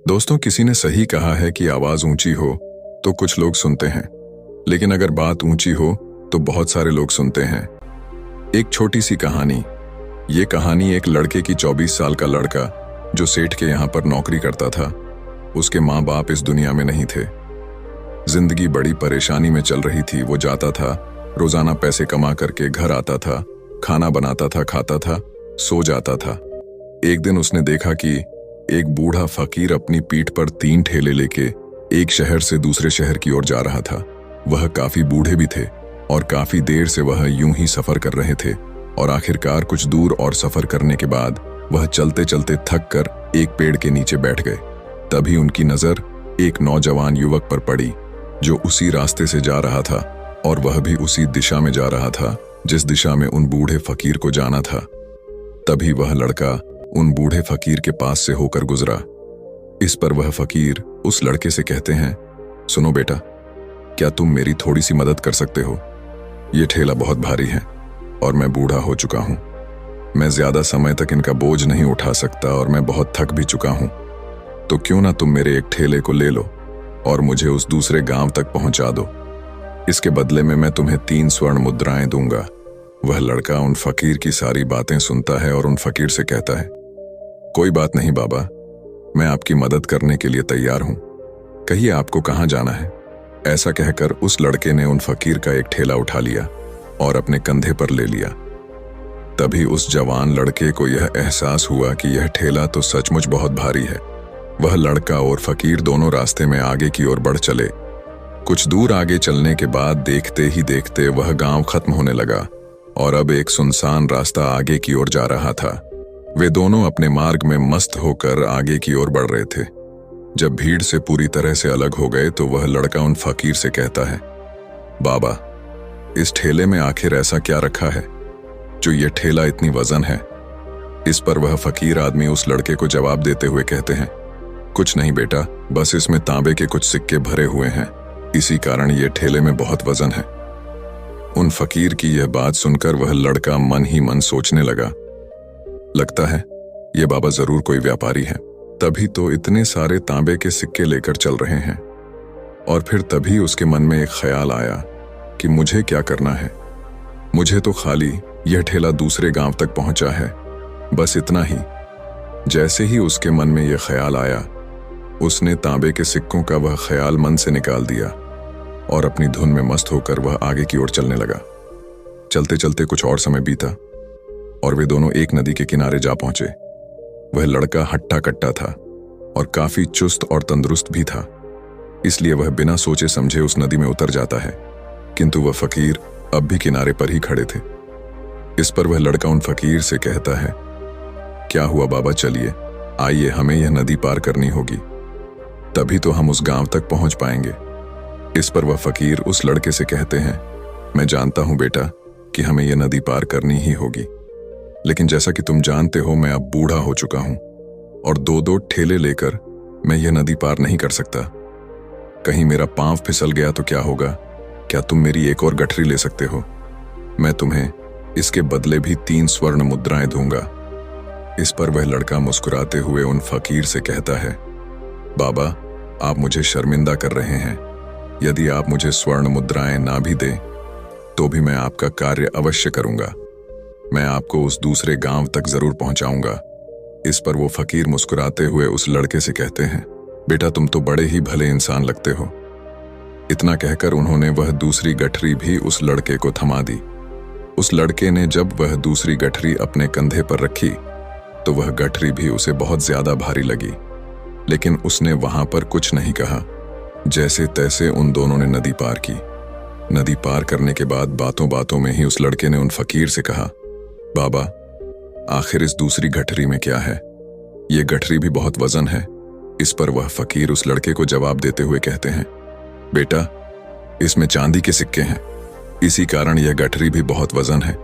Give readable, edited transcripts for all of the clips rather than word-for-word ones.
दोस्तों, किसी ने सही कहा है कि आवाज ऊंची हो तो कुछ लोग सुनते हैं, लेकिन अगर बात ऊंची हो तो बहुत सारे लोग सुनते हैं। एक छोटी सी कहानी। ये कहानी एक लड़के की 24 साल का लड़का जो सेठ के यहाँ पर नौकरी करता था। उसके माँ बाप इस दुनिया में नहीं थे। जिंदगी बड़ी परेशानी में चल रही थी। वो जाता था, रोजाना पैसे कमा करके घर आता था, खाना बनाता था, खाता था, सो जाता था। एक दिन उसने देखा कि एक बूढ़ा फकीर अपनी पीठ पर 3 ठेले लेके एक शहर से दूसरे शहर की ओर जा रहा था। वह काफी बूढ़े भी थे और काफी देर से वह यूं ही सफर कर रहे थे और आखिरकार कुछ दूर और सफर करने के बाद वह चलते चलते थक कर एक पेड़ के नीचे बैठ गए। तभी उनकी नजर एक नौजवान युवक पर पड़ी जो उसी रास्ते से जा रहा था और वह भी उसी दिशा में जा रहा था जिस दिशा में उन बूढ़े फकीर को जाना था। तभी वह लड़का उन बूढ़े फकीर के पास से होकर गुजरा। इस पर वह फकीर उस लड़के से कहते हैं, सुनो बेटा, क्या तुम मेरी थोड़ी सी मदद कर सकते हो? ये ठेला बहुत भारी है और मैं बूढ़ा हो चुका हूं। मैं ज्यादा समय तक इनका बोझ नहीं उठा सकता और मैं बहुत थक भी चुका हूं। तो क्यों ना तुम मेरे एक ठेले को ले लो और मुझे उस दूसरे गांव तक पहुंचा दो। इसके बदले में मैं तुम्हें 3 स्वर्ण मुद्राएं दूंगा। वह लड़का उन फकीर की सारी बातें सुनता है और उन फकीर से कहता है, कोई बात नहीं बाबा, मैं आपकी मदद करने के लिए तैयार हूं। कहिए आपको कहां जाना है? ऐसा कहकर उस लड़के ने उन फकीर का एक ठेला उठा लिया और अपने कंधे पर ले लिया। तभी उस जवान लड़के को यह एहसास हुआ कि यह ठेला तो सचमुच बहुत भारी है। वह लड़का और फकीर दोनों रास्ते में आगे की ओर बढ़ चले। कुछ दूर आगे चलने के बाद देखते ही देखते वह गांव खत्म होने लगा और अब एक सुनसान रास्ता आगे की ओर जा रहा था। वे दोनों अपने मार्ग में मस्त होकर आगे की ओर बढ़ रहे थे। जब भीड़ से पूरी तरह से अलग हो गए तो वह लड़का उन फकीर से कहता है, बाबा, इस ठेले में आखिर ऐसा क्या रखा है जो ये ठेला इतनी वजन है? इस पर वह फकीर आदमी उस लड़के को जवाब देते हुए कहते हैं, कुछ नहीं बेटा, बस इसमें तांबे के कुछ सिक्के भरे हुए हैं, इसी कारण ये ठेले में बहुत वजन है। उन फकीर की यह बात सुनकर वह लड़का मन ही मन सोचने लगा, लगता है ये बाबा जरूर कोई व्यापारी है, तभी तो इतने सारे तांबे के सिक्के लेकर चल रहे हैं। और फिर तभी उसके मन में एक ख्याल आया कि मुझे क्या करना है। मुझे तो खाली यह ठेला दूसरे गांव तक पहुंचा है, बस इतना ही। जैसे ही उसके मन में यह ख्याल आया, उसने तांबे के सिक्कों का वह ख्याल मन से निकाल दिया और अपनी धुन में मस्त होकर वह आगे की ओर चलने लगा। चलते चलते कुछ और समय बीता और वे दोनों एक नदी के किनारे जा पहुंचे। वह लड़का हट्टा कट्टा था और काफी चुस्त और तंदुरुस्त भी था, इसलिए वह बिना सोचे समझे उस नदी में उतर जाता है। किंतु वह फकीर अब भी किनारे पर ही खड़े थे। इस पर वह लड़का उन फकीर से कहता है, क्या हुआ बाबा, चलिए आइए, हमें यह नदी पार करनी होगी, तभी तो हम उस गांव तक पहुंच पाएंगे। इस पर वह फकीर उस लड़के से कहते हैं, मैं जानता हूं बेटा कि हमें यह नदी पार करनी ही होगी, लेकिन जैसा कि तुम जानते हो मैं अब बूढ़ा हो चुका हूं और 2-2 ठेले लेकर मैं यह नदी पार नहीं कर सकता। कहीं मेरा पांव फिसल गया तो क्या होगा? क्या तुम मेरी एक और गठरी ले सकते हो? मैं तुम्हें इसके बदले भी 3 स्वर्ण मुद्राएं दूंगा। इस पर वह लड़का मुस्कुराते हुए उन फकीर से कहता है, बाबा, आप मुझे शर्मिंदा कर रहे हैं। यदि आप मुझे स्वर्ण मुद्राएं ना भी दें तो भी मैं आपका कार्य अवश्य करूंगा। मैं आपको उस दूसरे गांव तक जरूर पहुंचाऊंगा। इस पर वो फकीर मुस्कुराते हुए उस लड़के से कहते हैं, बेटा, तुम तो बड़े ही भले इंसान लगते हो। इतना कहकर उन्होंने वह दूसरी गठरी भी उस लड़के को थमा दी। उस लड़के ने जब वह दूसरी गठरी अपने कंधे पर रखी तो वह गठरी भी उसे बहुत ज्यादा भारी लगी, लेकिन उसने वहां पर कुछ नहीं कहा। जैसे तैसे उन दोनों ने नदी पार की। नदी पार करने के बाद बातों बातों में ही उस लड़के ने उन फकीर से कहा, बाबा, आखिर इस दूसरी गठरी में क्या है? ये गठरी भी बहुत वजन है। इस पर वह फकीर उस लड़के को जवाब देते हुए कहते हैं, बेटा, इसमें चांदी के सिक्के हैं, इसी कारण यह गठरी भी बहुत वजन है।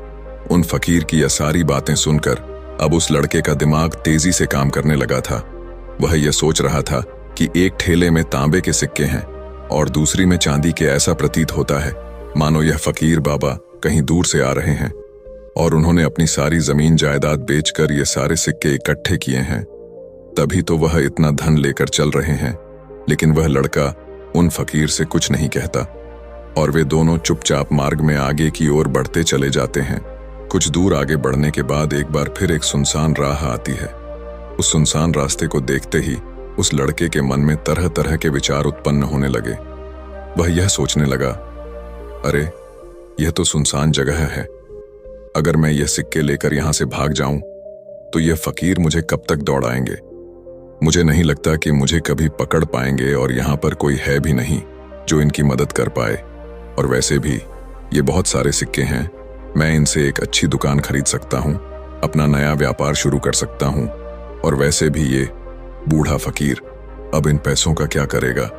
उन फकीर की यह सारी बातें सुनकर अब उस लड़के का दिमाग तेजी से काम करने लगा था। वह यह सोच रहा था कि एक ठेले में तांबे के सिक्के हैं और दूसरी में चांदी के। ऐसा प्रतीत होता है मानो यह फकीर बाबा कहीं दूर से आ रहे हैं और उन्होंने अपनी सारी जमीन जायदाद बेचकर ये सारे सिक्के इकट्ठे किए हैं। तभी तो वह इतना धन लेकर चल रहे हैं, लेकिन वह लड़का उन फकीर से कुछ नहीं कहता और वे दोनों चुपचाप मार्ग में आगे की ओर बढ़ते चले जाते हैं। कुछ दूर आगे बढ़ने के बाद एक बार फिर एक सुनसान राह आती है। उस सुनसान रास्ते को देखते ही उस लड़के के मन में तरह तरह के विचार उत्पन्न होने लगे। वह यह सोचने लगा, अरे यह तो सुनसान जगह है, अगर मैं यह सिक्के लेकर यहां से भाग जाऊं तो यह फकीर मुझे कब तक दौड़ाएंगे। मुझे नहीं लगता कि मुझे कभी पकड़ पाएंगे और यहां पर कोई है भी नहीं जो इनकी मदद कर पाए। और वैसे भी ये बहुत सारे सिक्के हैं, मैं इनसे एक अच्छी दुकान खरीद सकता हूं, अपना नया व्यापार शुरू कर सकता हूं। और वैसे भी ये बूढ़ा फकीर अब इन पैसों का क्या करेगा,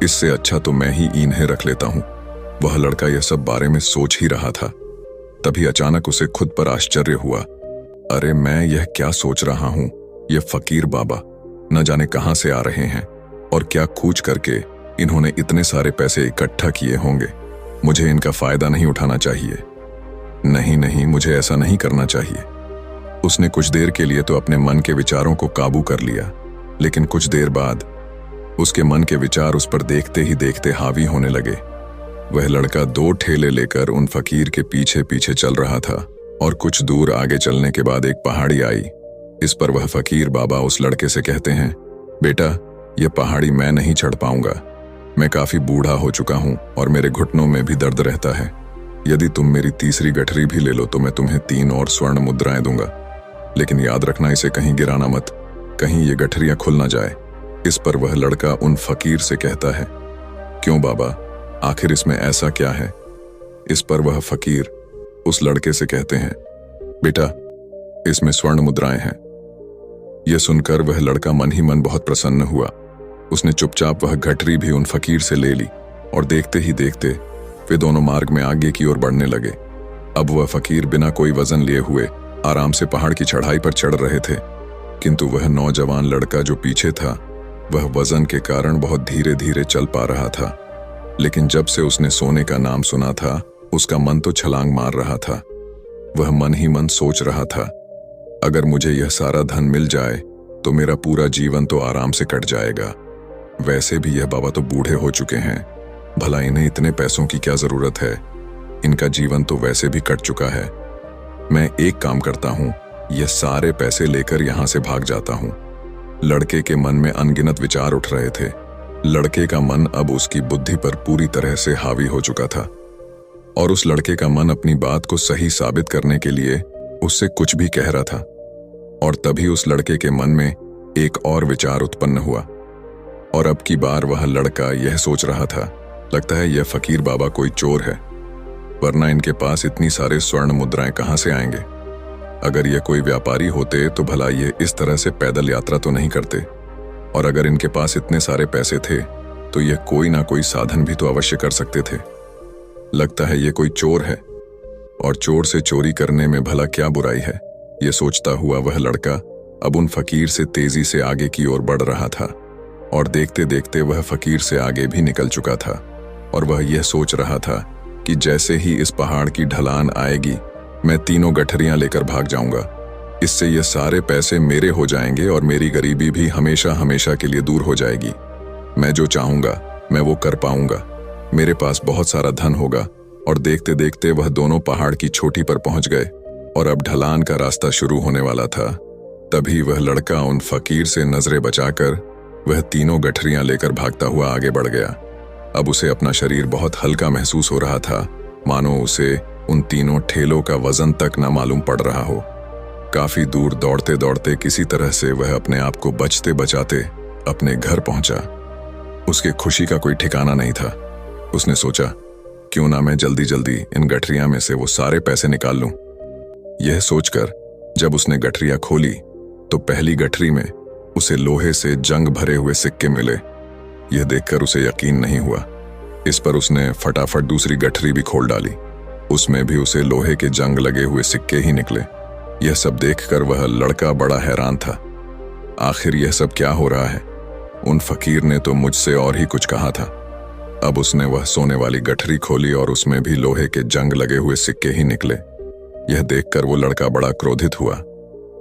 इससे अच्छा तो मैं ही इन्हें रख लेता हूं। वह लड़का यह सब बारे में सोच ही रहा था, तभी अचानक उसे खुद पर आश्चर्य हुआ। अरे मैं यह क्या सोच रहा हूं, यह फकीर बाबा न जाने कहां से आ रहे हैं और क्या खोज करके इन्होंने इतने सारे पैसे इकट्ठा किए होंगे। मुझे इनका फायदा नहीं उठाना चाहिए। नहीं नहीं, मुझे ऐसा नहीं करना चाहिए। उसने कुछ देर के लिए तो अपने मन के विचारों को काबू कर लिया, लेकिन कुछ देर बाद उसके मन के विचार उस पर देखते ही देखते हावी होने लगे। वह लड़का 2 ठेले लेकर उन फकीर के पीछे पीछे चल रहा था और कुछ दूर आगे चलने के बाद एक पहाड़ी आई। इस पर वह फकीर बाबा उस लड़के से कहते हैं, बेटा यह पहाड़ी मैं नहीं चढ़ पाऊंगा, मैं काफी बूढ़ा हो चुका हूं और मेरे घुटनों में भी दर्द रहता है। यदि तुम मेरी तीसरी गठरी भी ले लो तो मैं तुम्हें 3 और स्वर्ण मुद्राएं दूंगा, लेकिन याद रखना इसे कहीं गिराना मत, कहीं ये गठरियां खुल ना जाए। इस पर वह लड़का उन फकीर से कहता है, क्यों बाबा, आखिर इसमें ऐसा क्या है। इस पर वह फकीर उस लड़के से कहते हैं, बेटा इसमें स्वर्ण मुद्राएं हैं। यह सुनकर वह लड़का मन ही मन बहुत प्रसन्न हुआ। उसने चुपचाप वह गठरी भी उन फकीर से ले ली और देखते ही देखते वे दोनों मार्ग में आगे की ओर बढ़ने लगे। अब वह फकीर बिना कोई वजन लिए हुए आराम से पहाड़ की चढ़ाई पर चढ़ रहे थे, किंतु वह नौजवान लड़का जो पीछे था वह वजन के कारण बहुत धीरे धीरे चल पा रहा था। लेकिन जब से उसने सोने का नाम सुना था उसका मन तो छलांग मार रहा था। वह मन ही मन सोच रहा था, अगर मुझे यह सारा धन मिल जाए तो मेरा पूरा जीवन तो आराम से कट जाएगा। वैसे भी यह बाबा तो बूढ़े हो चुके हैं, भला इन्हें इतने पैसों की क्या जरूरत है, इनका जीवन तो वैसे भी कट चुका है। मैं एक काम करता हूं, यह सारे पैसे लेकर यहां से भाग जाता हूं। लड़के के मन में अनगिनत विचार उठ रहे थे। लड़के का मन अब उसकी बुद्धि पर पूरी तरह से हावी हो चुका था और उस लड़के का मन अपनी बात को सही साबित करने के लिए उससे कुछ भी कह रहा था। और तभी उस लड़के के मन में एक और विचार उत्पन्न हुआ और अब की बार वह लड़का यह सोच रहा था, लगता है यह फकीर बाबा कोई चोर है, वरना इनके पास इतनी सारे स्वर्ण मुद्राएं कहां से आएंगे। अगर ये कोई व्यापारी होते तो भला ये इस तरह से पैदल यात्रा तो नहीं करते, और अगर इनके पास इतने सारे पैसे थे तो ये कोई ना कोई साधन भी तो अवश्य कर सकते थे। लगता है ये कोई चोर है और चोर से चोरी करने में भला क्या बुराई है। ये सोचता हुआ वह लड़का अब उन फकीर से तेजी से आगे की ओर बढ़ रहा था और देखते देखते वह फकीर से आगे भी निकल चुका था। और वह यह सोच रहा था कि जैसे ही इस पहाड़ की ढलान आएगी मैं 3 गठरियां लेकर भाग जाऊंगा। इससे ये सारे पैसे मेरे हो जाएंगे और मेरी गरीबी भी हमेशा हमेशा के लिए दूर हो जाएगी। मैं जो चाहूंगा मैं वो कर पाऊंगा, मेरे पास बहुत सारा धन होगा। और देखते देखते वह दोनों पहाड़ की चोटी पर पहुंच गए और अब ढलान का रास्ता शुरू होने वाला था। तभी वह लड़का उन फकीर से नजरें बचाकर वह 3 गठरियां लेकर भागता हुआ आगे बढ़ गया। अब उसे अपना शरीर बहुत हल्का महसूस हो रहा था, मानो उसे उन 3 ठेलों का वजन तक न मालूम पड़ रहा हो। काफी दूर दौड़ते दौड़ते किसी तरह से वह अपने आप को बचते बचाते अपने घर पहुंचा। उसके खुशी का कोई ठिकाना नहीं था। उसने सोचा, क्यों ना मैं जल्दी जल्दी इन गठरियां में से वो सारे पैसे निकाल लूं। यह सोचकर जब उसने गठरियां खोली तो पहली गठरी में उसे लोहे से जंग भरे हुए सिक्के मिले। यह देखकर उसे यकीन नहीं हुआ। इस पर उसने फटाफट दूसरी गठरी भी खोल डाली, उसमें भी उसे लोहे के जंग लगे हुए सिक्के ही निकले। यह सब देखकर वह लड़का बड़ा हैरान था। आखिर यह सब क्या हो रहा है? उन फकीर ने तो मुझसे और ही कुछ कहा था। अब उसने वह सोने वाली गठरी खोली और उसमें भी लोहे के जंग लगे हुए सिक्के ही निकले। यह देखकर वो लड़का बड़ा क्रोधित हुआ।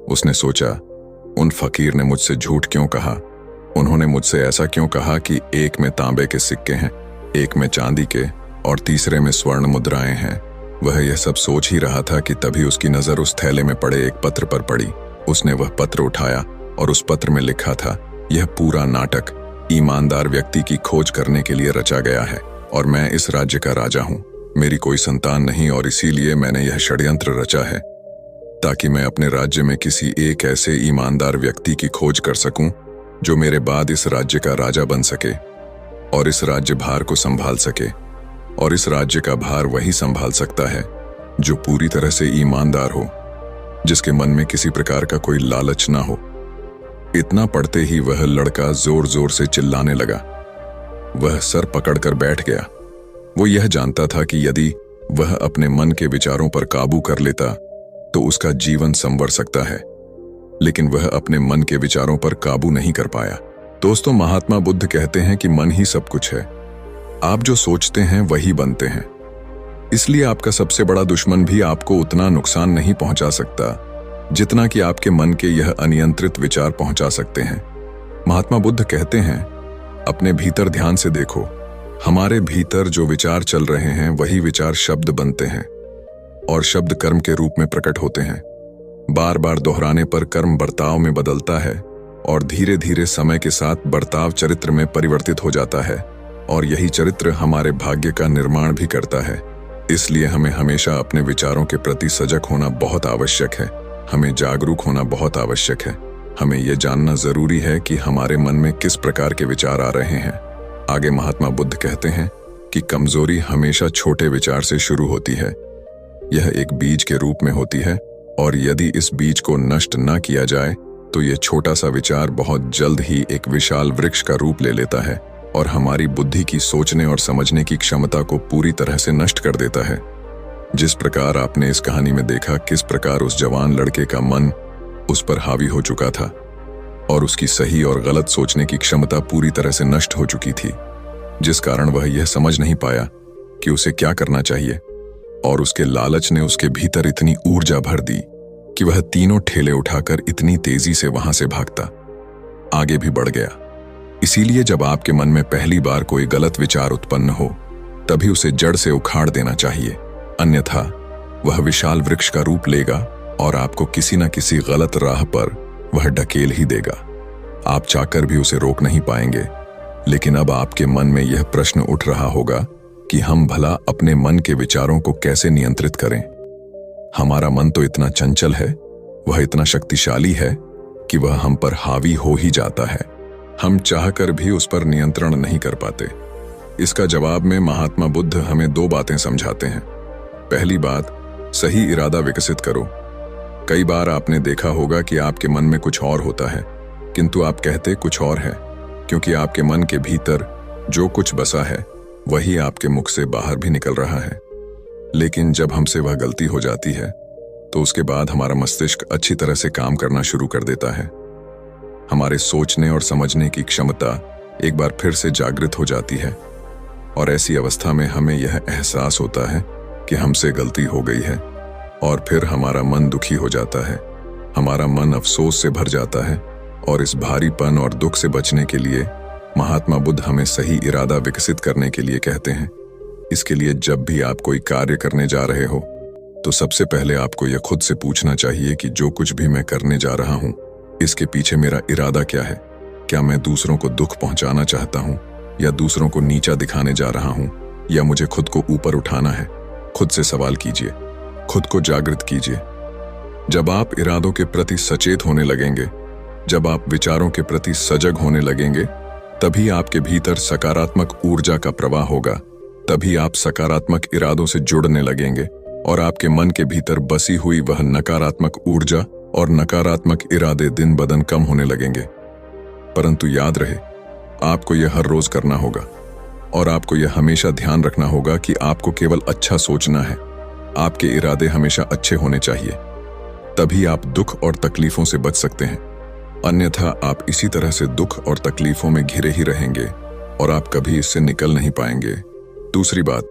उसने सोचा, उन फकीर ने मुझसे झूठ क्यों कहा? उन्होंने मुझसे ऐसा क्यों कहा कि एक में तांबे के सिक्के हैं, एक में चांदी के और तीसरे में स्वर्ण मुद्राएं हैं? वह यह सब सोच ही रहा था कि तभी उसकी नजर उस थैले में पड़े एक पत्र पर पड़ी। उसने वह पत्र उठाया और उस पत्र में लिखा था, यह पूरा नाटक ईमानदार व्यक्ति की खोज करने के लिए रचा गया है और मैं इस राज्य का राजा हूं। मेरी कोई संतान नहीं और इसीलिए मैंने यह षड्यंत्र रचा है ताकि मैं अपने राज्य में किसी एक ऐसे ईमानदार व्यक्ति की खोज कर सकूं जो मेरे बाद इस राज्य का राजा बन सके और इस राज्य भार को संभाल सके। और इस राज्य का भार वही संभाल सकता है जो पूरी तरह से ईमानदार हो, जिसके मन में किसी प्रकार का कोई लालच ना हो। इतना पढ़ते ही वह लड़का जोर जोर से चिल्लाने लगा। वह सर पकड़कर बैठ गया। वो यह जानता था कि यदि वह अपने मन के विचारों पर काबू कर लेता तो उसका जीवन संवर सकता है, लेकिन वह अपने मन के विचारों पर काबू नहीं कर पाया। दोस्तों, महात्मा बुद्ध कहते हैं कि मन ही सब कुछ है। आप जो सोचते हैं वही बनते हैं। इसलिए आपका सबसे बड़ा दुश्मन भी आपको उतना नुकसान नहीं पहुंचा सकता जितना कि आपके मन के यह अनियंत्रित विचार पहुंचा सकते हैं। महात्मा बुद्ध कहते हैं, अपने भीतर ध्यान से देखो। हमारे भीतर जो विचार चल रहे हैं वही विचार शब्द बनते हैं और शब्द कर्म के रूप में प्रकट होते हैं। बार बार दोहराने पर कर्म बर्ताव में बदलता है और धीरे धीरे समय के साथ बर्ताव चरित्र में परिवर्तित हो जाता है और यही चरित्र हमारे भाग्य का निर्माण भी करता है। इसलिए हमें हमेशा अपने विचारों के प्रति सजग होना बहुत आवश्यक है। हमें जागरूक होना बहुत आवश्यक है। हमें यह जानना जरूरी है कि हमारे मन में किस प्रकार के विचार आ रहे हैं। आगे महात्मा बुद्ध कहते हैं कि कमजोरी हमेशा छोटे विचार से शुरू होती है। यह एक बीज के रूप में होती है और यदि इस बीज को नष्ट न किया जाए तो यह छोटा सा विचार बहुत जल्द ही एक विशाल वृक्ष का रूप ले लेता है और हमारी बुद्धि की सोचने और समझने की क्षमता को पूरी तरह से नष्ट कर देता है। जिस प्रकार आपने इस कहानी में देखा किस प्रकार उस जवान लड़के का मन उस पर हावी हो चुका था और उसकी सही और गलत सोचने की क्षमता पूरी तरह से नष्ट हो चुकी थी, जिस कारण वह यह समझ नहीं पाया कि उसे क्या करना चाहिए और उसके लालच ने उसके भीतर इतनी ऊर्जा भर दी कि वह तीनों ठेले उठाकर इतनी तेजी से वहां से भागता आगे भी बढ़ गया। इसीलिए जब आपके मन में पहली बार कोई गलत विचार उत्पन्न हो तभी उसे जड़ से उखाड़ देना चाहिए, अन्यथा वह विशाल वृक्ष का रूप लेगा और आपको किसी न किसी गलत राह पर वह ढकेल ही देगा। आप चाहकर भी उसे रोक नहीं पाएंगे। लेकिन अब आपके मन में यह प्रश्न उठ रहा होगा कि हम भला अपने मन के विचारों को कैसे नियंत्रित करें। हमारा मन तो इतना चंचल है, वह इतना शक्तिशाली है कि वह हम पर हावी हो ही जाता है। हम चाहकर भी उस पर नियंत्रण नहीं कर पाते। इसका जवाब में महात्मा बुद्ध हमें दो बातें समझाते हैं। पहली बात, सही इरादा विकसित करो। कई बार आपने देखा होगा कि आपके मन में कुछ और होता है किंतु आप कहते कुछ और है, क्योंकि आपके मन के भीतर जो कुछ बसा है वही आपके मुख से बाहर भी निकल रहा है। लेकिन जब हमसे वह गलती हो जाती है तो उसके बाद हमारा मस्तिष्क अच्छी तरह से काम करना शुरू कर देता है। हमारे सोचने और समझने की क्षमता एक बार फिर से जागृत हो जाती है और ऐसी अवस्था में हमें यह एहसास होता है कि हमसे गलती हो गई है और फिर हमारा मन दुखी हो जाता है। हमारा मन अफसोस से भर जाता है और इस भारीपन और दुख से बचने के लिए महात्मा बुद्ध हमें सही इरादा विकसित करने के लिए कहते हैं। इसके लिए जब भी आप कोई कार्य करने जा रहे हो तो सबसे पहले आपको यह खुद से पूछना चाहिए कि जो कुछ भी मैं करने जा रहा हूं इसके पीछे मेरा इरादा क्या है। क्या मैं दूसरों को दुख पहुंचाना चाहता हूं या दूसरों को नीचा दिखाने जा रहा हूं या मुझे खुद को ऊपर उठाना है। खुद से सवाल कीजिए, खुद को जागृत कीजिए। जब आप इरादों के प्रति सचेत होने लगेंगे, जब आप विचारों के प्रति सजग होने लगेंगे, तभी आपके भीतर सकारात्मक ऊर्जा का प्रवाह होगा। तभी आप सकारात्मक इरादों से जुड़ने लगेंगे और आपके मन के भीतर बसी हुई वह नकारात्मक ऊर्जा और नकारात्मक इरादे दिन ब दिन कम होने लगेंगे। परंतु याद रहे, आपको यह हर रोज करना होगा और आपको यह हमेशा ध्यान रखना होगा कि आपको केवल अच्छा सोचना है। आपके इरादे हमेशा अच्छे होने चाहिए, तभी आप दुख और तकलीफों से बच सकते हैं। अन्यथा आप इसी तरह से दुख और तकलीफों में घिरे ही रहेंगे और आप कभी इससे निकल नहीं पाएंगे। दूसरी बात,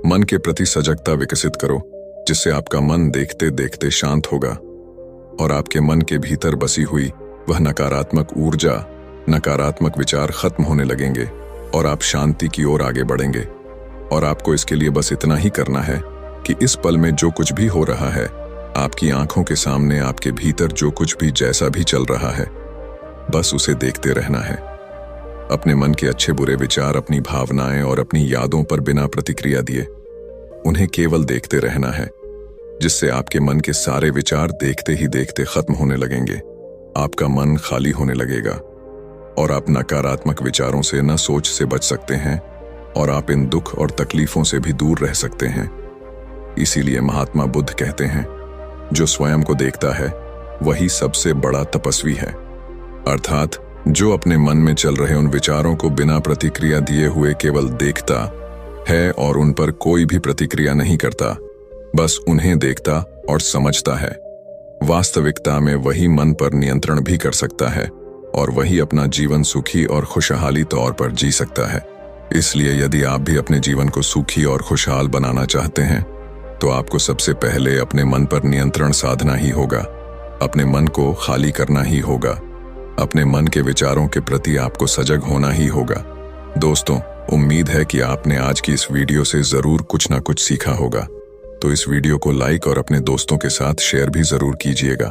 मन के प्रति सजगता विकसित करो, जिससे आपका मन देखते देखते शांत होगा और आपके मन के भीतर बसी हुई वह नकारात्मक ऊर्जा, नकारात्मक विचार खत्म होने लगेंगे और आप शांति की ओर आगे बढ़ेंगे। और आपको इसके लिए बस इतना ही करना है कि इस पल में जो कुछ भी हो रहा है, आपकी आंखों के सामने आपके भीतर जो कुछ भी जैसा भी चल रहा है, बस उसे देखते रहना है। अपने मन के अच्छे बुरे विचार, अपनी भावनाएं और अपनी यादों पर बिना प्रतिक्रिया दिए उन्हें केवल देखते रहना है, जिससे आपके मन के सारे विचार देखते ही देखते खत्म होने लगेंगे। आपका मन खाली होने लगेगा और आप नकारात्मक विचारों से न सोच से बच सकते हैं और आप इन दुख और तकलीफों से भी दूर रह सकते हैं। इसीलिए महात्मा बुद्ध कहते हैं, जो स्वयं को देखता है वही सबसे बड़ा तपस्वी है। अर्थात जो अपने मन में चल रहे उन विचारों को बिना प्रतिक्रिया दिए हुए केवल देखता है और उन पर कोई भी प्रतिक्रिया नहीं करता, बस उन्हें देखता और समझता है, वास्तविकता में वही मन पर नियंत्रण भी कर सकता है और वही अपना जीवन सुखी और खुशहाली तौर पर जी सकता है। इसलिए यदि आप भी अपने जीवन को सुखी और खुशहाल बनाना चाहते हैं, तो आपको सबसे पहले अपने मन पर नियंत्रण साधना ही होगा। अपने मन को खाली करना ही होगा। अपने मन के विचारों के प्रति आपको सजग होना ही होगा। दोस्तों, उम्मीद है कि आपने आज की इस वीडियो से जरूर कुछ ना कुछ सीखा होगा। तो इस वीडियो को लाइक और अपने दोस्तों के साथ शेयर भी जरूर कीजिएगा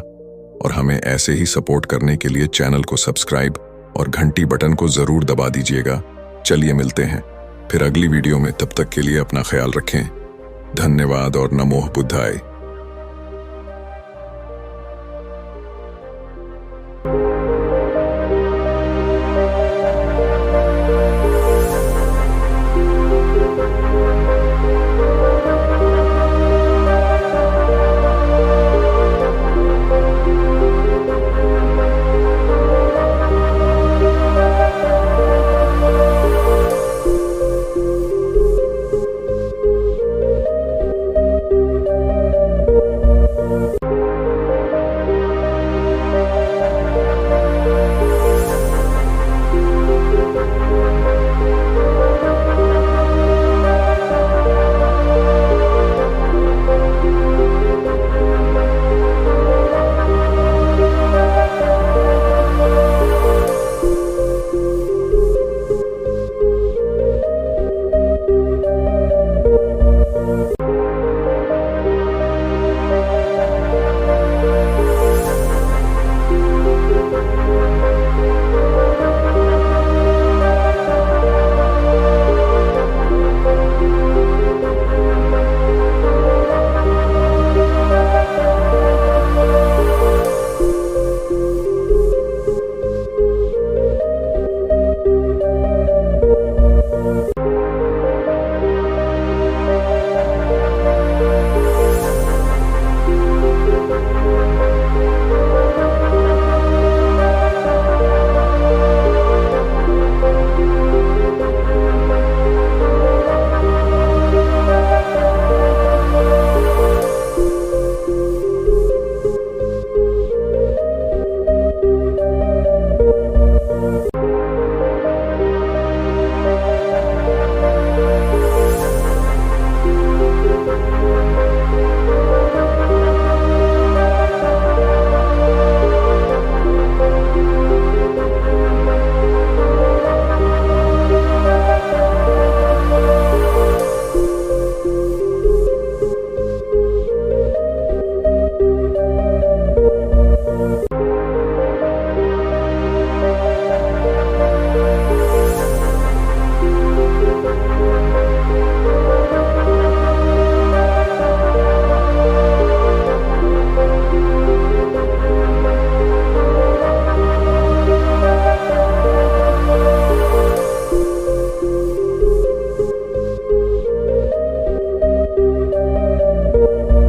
और हमें ऐसे ही सपोर्ट करने के लिए चैनल को सब्सक्राइब और घंटी बटन को जरूर दबा दीजिएगा। चलिए मिलते हैं फिर अगली वीडियो में। तब तक के लिए अपना ख्याल रखें। धन्यवाद और नमो बुद्धाय।